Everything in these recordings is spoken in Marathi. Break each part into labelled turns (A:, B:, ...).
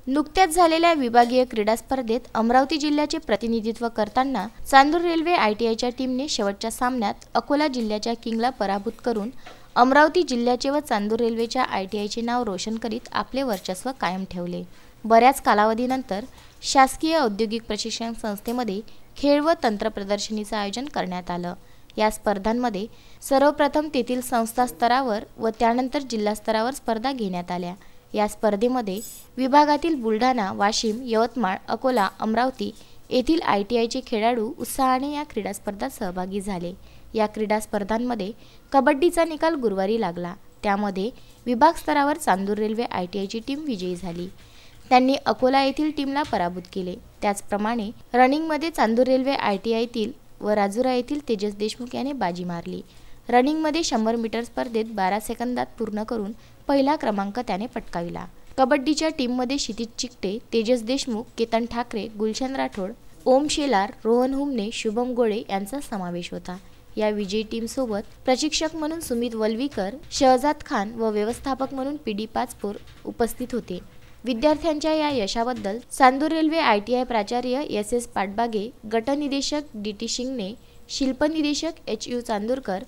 A: नुकत्याच झालेल्या विभागीय क्रीडा स्पर्धेत अमरावती जिल्ह्याचे प्रतिनिधित्व करताना चांदूर रेल्वे आयटीआयच्या टीमने शेवटच्या सामन्यात अकोला जिल्ह्याच्या किंगला पराभूत करून अमरावती जिल्ह्याचे व चांदूर रेल्वेच्या आयटीआयचे नाव रोशन करीत आपले वर्चस्व कायम ठेवले। बऱ्याच कालावधीनंतर शासकीय औद्योगिक प्रशिक्षण संस्थेमध्ये खेळ व तंत्र प्रदर्शनीचे आयोजन करण्यात आलं। या स्पर्धांमध्ये सर्वप्रथम तेथील संस्था स्तरावर व त्यानंतर जिल्हा स्तरावर स्पर्धा घेण्यात आल्या। या स्पर्धेमध्ये विभागातील बुलढाणा, वाशिम, यवतमाळ, अकोला, अमरावती येथील आयटीआयचे खेळाडू उत्साहाने या क्रीडा स्पर्धात सहभागी झाले। या क्रीडा स्पर्धांमध्ये कबड्डीचा निकाल गुरुवारी लागला। त्यामध्ये विभाग स्तरावर चांदूर रेल्वे आयटीआयची टीम विजयी झाली। त्यांनी अकोला येथील टीमला पराभूत केले। त्याचप्रमाणे रनिंगमध्ये चांदूर रेल्वे आयटीआयतील व राजुरा येथील तेजस देशमुख याने बाजी मारली। रनिंगमध्ये 100 मीटर स्पर्धेत 12 सेकंदात पूर्ण करून पहिला क्रमांक त्याने पटकाविला। कबड्डीच्या टीममध्ये क्षितिज चिकटे, तेजस देशमुख, केतन ठाकरे, गुलशन राठोड, ओम शेलार, रोहन हुमने, शुभम गोळे यांचा समावेश होता। या विजयी टीमसोबत प्रशिक्षक म्हणून सुमित वलवीकर, शहजाद खान व व्यवस्थापक म्हणून पीडी पाचपोर उपस्थित होते। विद्यार्थ्यांच्या या यशाबद्दल चांदूर रेल्वे आयटीआय प्राचार्य एस पाटबागे, गटनिदेशक डी शिंगणे, शिल्पनिदेशक HU Chandurkar,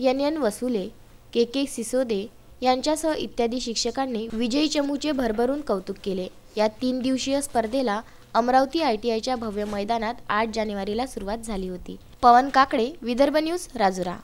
A: NN Vasule, KK Sisode यांच्यासह इत्यादी शिक्षकांनी विजयी चमूचे भरभरून कौतुक केले। या 3 दिवसीय स्पर्धेला अमरावती आयटीआयच्या भव्य मैदानात 8 जानेवारीला सुरुवात झाली होती। पवन काकडे, विदर्भ न्यूज, राजुरा।